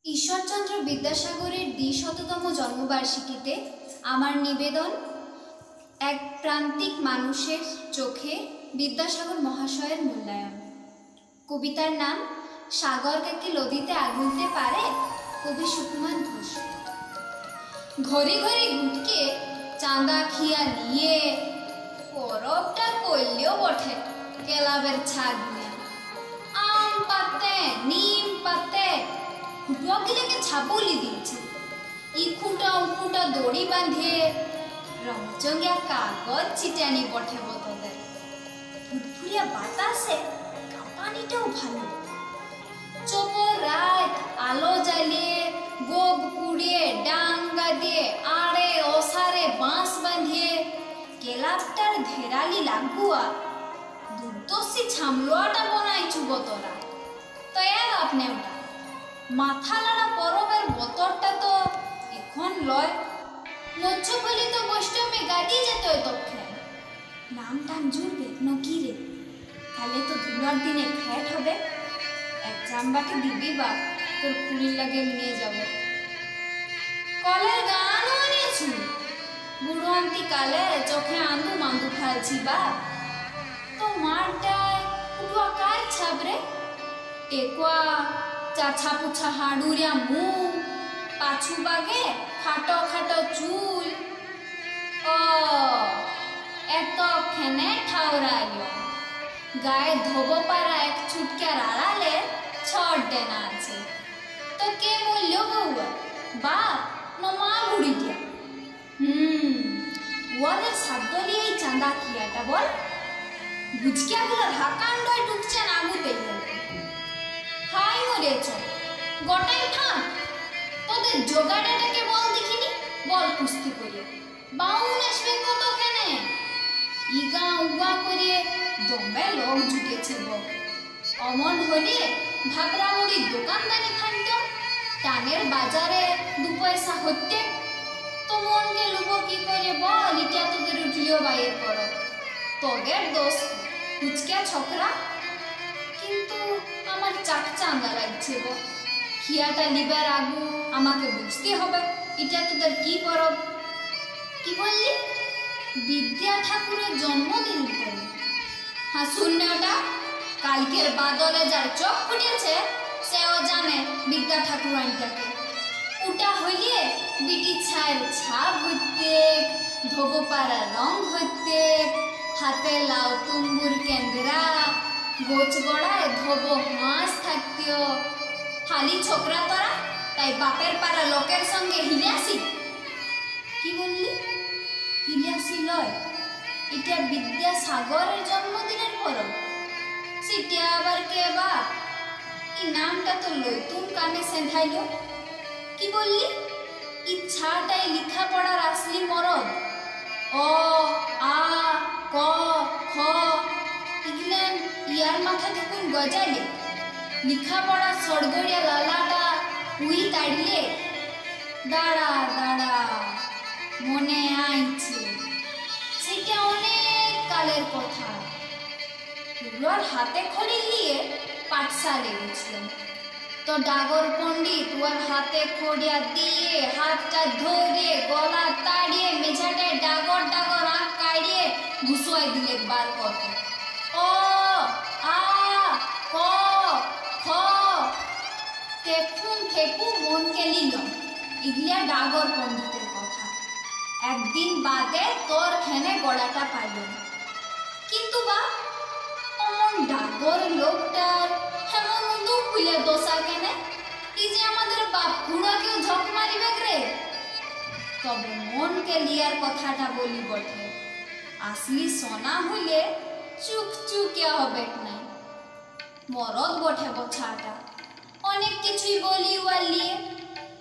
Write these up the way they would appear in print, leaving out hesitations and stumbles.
ঈশ্বরচন্দ্র বিদ্যাসাগরের ২০০তম জন্মবার্ষিকীতে আমার নিবেদন এক প্রান্তিক মানুষের চোখে বিদ্যাসাগর মহাশয়ের মূল্যায়ন। কবিতার নাম সাগরকে কি লদিতে আগুনতে পারে, কবি সুকুমার ঘোষ। ঘরে ঘরে ঘুটকে চাঁদা খিয়া নিয়ে পরবটা করলেও বটে কেলাবের ছাগ নিয়ে আম পাতে নিম পাতে খুঁটুয়া গিলেকে ছাপলি দিয়েছে ই খুঁটা ও খুঁটা দড়ি বাঁধিয়ে রংচঙ্গিয়া কাগজ চিটানি পঠেব তোদের। ফুটফুরিয়া বাতাসে কাঁপানিটাও ভালো। চোপর রাত আলো জ্বালিয়ে গোব কুড়িয়ে ডাঙ্গা দিয়ে আড়ে ওসারে বাঁশ বাঁধিয়ে কেলাপটার ধেরালি লাগুয়া দুর্দশী ছামলোয়াটা বনাইছু বতরা তো এক আপনি ওটা মাথা লাড়া পরবের বতরটা তো এখন লয়। মৎস্যফলি তো বৈষ্ণবী গাড়ি যেত তখন নাম টান জুড়বে নকি রে, তাহলে তো ধুলার দিনে ফ্যাট হবে। এক জামবাকে দিবি বা তোর খুঁড়ির লাগে নিয়ে যাব। কলের গানও আনিয়েছু বুড়োয়ান্তি কালে চোখে আন্দু মান্দু খাইছি বা তো মারটায় উঠুয়া কার ছাবরে টেকুয়া চাছা পুছা হাঁড়ুরিয়া মুখ পাছু বাগে খাটো খাটো চুল ও এত খেনে ঠাউরাইল গায়ে ধোবো পারা এক ছুটকার আড়ালে ছট ডেনা আছে তো কে মূল্য বউয়া বাপ না মা বুড়ি গিয়া ওদের সাধ্য নিয়ে এই চাঁদা খিয়াটা বল বুঝকিয়াগুলোর হাকান্ডয় টুকছেন আগুতে হাই মরেছ গোটাই ঠাক তোদের জোগাড়াটাকে বল দেখিনি বল কুস্তি করে বাউন আসবে কত কেনে ইগা উগা করে দমে লোক জুটেছে বল। অমন হলে ভাবরা মুড়ির দোকানদারি খান্ত টানের বাজারে 2 পয়সা হতে তো মনকে লুব কি করে বল। ইটা তোদের উঠলিও বাইর করো তোদের দোষ কুচকিয়া ছকরা। কিন্তু আমার চাকচাঙ্গা লাগছে গো, খিয়াটা লিবার আগু আমাকে বুঝতে হবে এটা তোদের কি পরব। কি বললি বিদ্যা ঠাকুরের জন্মদিন করে? হ্যাঁ শূন্য ওটা কালকের বাদলে যার চোখ ফুটেছে সেও জানে বিদ্যা ঠাকুর আইনটাকে। ওটা হইলে বিটি ছায়ের ছাপ হইতে ধোবো পাড়া রং হইতে হাতে লাউ তুম্বুর কেন্দ্রা গোছ গড়ায় ধোবো হাঁস থাকতেও হালি ছোকরা তোরা তাই বাপের পাড়া লোকের সঙ্গে হিলিয়াসি। কি বললি হিলিয়াসি লয় এটা বিদ্যাসাগরের জন্মদিনের পরব। সেটা আবার কে বাপ এই নামটা তো লইতুম কানে সেঁধাইল। কি বললি ইচ্ছাটাই লেখাপড়ার আসলি মরদ অ আ ক খ ইগলেন ইয়ার মাথা দেখুন গজাইলে লেখাপড়া সড়গড়িয়া লালাটা উই তাড়িলে দাঁড়া দাঁড়া মনে আইছে সেটা অনেক কালের কথা। ওর হাতে খড়ি নিয়ে পাঠশালে গেছিল তো ডাগর পণ্ডিত ওর হাতে খড়িয়া দিয়ে হাতটা ধরে গলা তাড়িয়ে মেঝাটায় ডাগর ডাগর আঁক কাড়িয়ে ঘুষুয়াই দিলে বার করতে ও আ ক খ দেখুন থেকু মনকে নিল ইগলিয়া ডাগর পণ্ডিতের কথা। একদিন বাদে তোর খেনে গড়াটা পাইল। কিন্তু বা অমন ডাগর লোকটার হেমন উদু খুলে দোষা কেনে এই যে আমাদের বাপ খুড়াকেও ঝক মারিবে রে। তবে মনকে লিয়ার কথাটা বলি বটে আসলি সোনা হইলে চুক চুকিয়া হবে নাই। মরদ বটে বছাটা অনেক কিছুই বলি ওয়ালিয়ে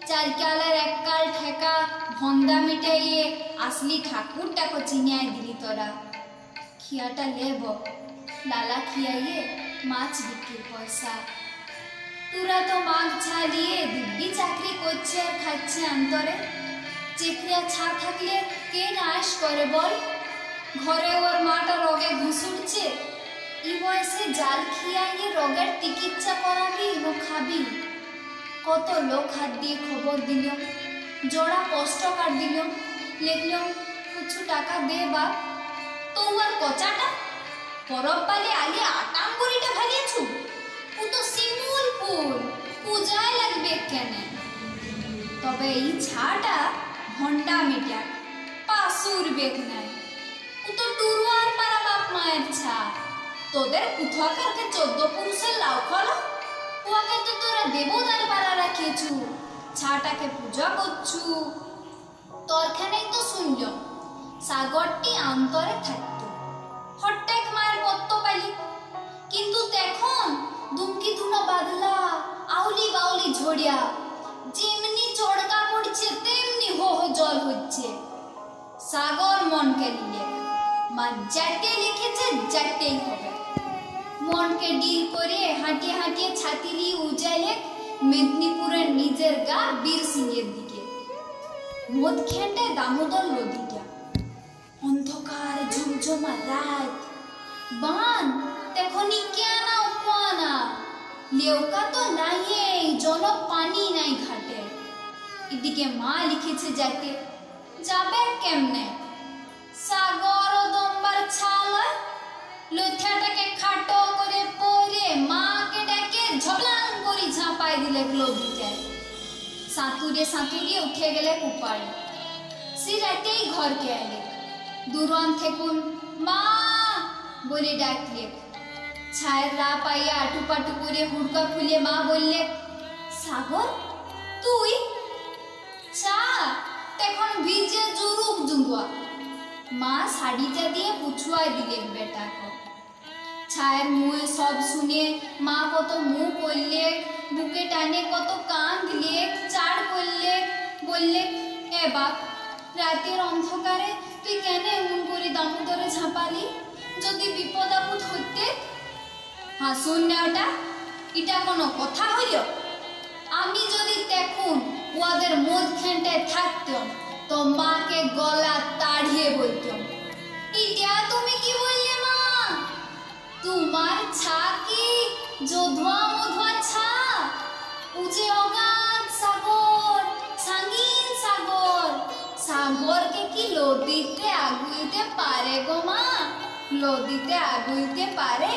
চারকালের এককাল ঠেকা ভন্দা মিটাইয়ে আসলি ঠাকুরটাকে চিনিয়াই দিলি তোরা। খিয়াটা লেব লালা খিয়াইয়ে মাছ বিক্রির পয়সা। তোরা তো মাছ ছাড়িয়ে দিব্যি চাকরি করছে আর খাচ্ছে অন্তরে। চেকরিয়া ছা থাকলে কে নাশ করে বল। ঘরে ওর মাটা রোগে ঘুষুটছে ই বয়সে জাল খিয়াইয়ে রোগের চিকিৎসা করাবি ও খাবি। কত লোক হাত দিয়ে খবর দিল, জোড়া পোস্ট কার্ড দিল, লিখল কিছু টাকা দে বাপ। তো আর কচাটা পরব পালে আগে আটাঙ্গুরিটা ভালিয়েছু, ও তো শিমুল ফুল পূজায় লাগবে কেনে। তবে এই ছাটা ঘন্টা মিটা পাশুর বেগ নাই, ও তো টুরুয়ার পারা বাপ মায়ের ছা। তোদের কুথাকারকে 14 পুরুষের লাউ খলা, ওকে তো তোরা দেবদার পারা রাখিয়েছু, ছাটাকে পূজা করছু। তোরখানেই তো শুনল সাগরটি অন্তরে থাকতো, হঠাৎ মায়ের পত্ত পাইলি। কিন্তু তখন দুমকি ধুনা বাদলা আউলি বাউলি ঝড়িয়া, যেমনি চড়কা পড়ছে তেমনি হো হো জল হচ্ছে। সাগর মনকে নিলে মা যাতে লিখেছে যাতেই হবে। মনকে ডিল করে হাঁটিয়ে হাঁটিয়ে ছাতিরি উজাইলে মেদিনীপুরের নিজের গা বীর সিংহের দিকে। মদ খেটে দামোদর নদীটা, অন্ধকার ঝুমঝুমা রাত, বান তেখনি কেনা উপানা, লেউকা তো নাই, জল পানি নাই ঘাটে। এদিকে মা লিখেছে যাতে, যাবে কেমনে? সাগর ও দম্বার ছালা লথিয়াটাকে খাটো করে পরে মাকে ডাকে ঝবলাং করে ঝাঁপাই দিলে নদীটায়। সাঁতুরে সাঁতুরিয়ে উঠে গেলে কুপারে। সে রাতেই ঘরকে এলে, দূরান থেকুন মা বলে ডাকলে। ছায়ের রা পাইয়া আটু পাটু করে হুড়কা খুলে মা বললে, সাগর তুই? চা তখন ভিজে জুরুক জুঙ্গুয়া। মা শাড়িটা দিয়ে পুছুয়াই দিলে বেটাকে। ছায়ের মুয়ে সব শুনে মা কত মুখ করলে, বুকে টানে কত কান দিলে, চাড় করলে, বললে, এ বাপ রাতের অন্ধকারে তুই কেন এমন করে দামোদরে ঝাঁপালি? যদি বিপদ আপদ হইতে। হাসুন না ওটা, এটা কোনো কথা হইল? আমি যদি দেখুন ওদের মদ খেঁটে থাকতাম তো মাকে গলা তাড়িয়ে বলতাম, এটা তুমি কি বললে মা? তোমার ছা কি যোধুয়া মধুয়া ছা? উজে অগাধ সাগর, সাঙ্গিন সাগর, সাগরকে কি লদিতে আগুইতে পারে গো মা? লদিতে আগুইতে পারে?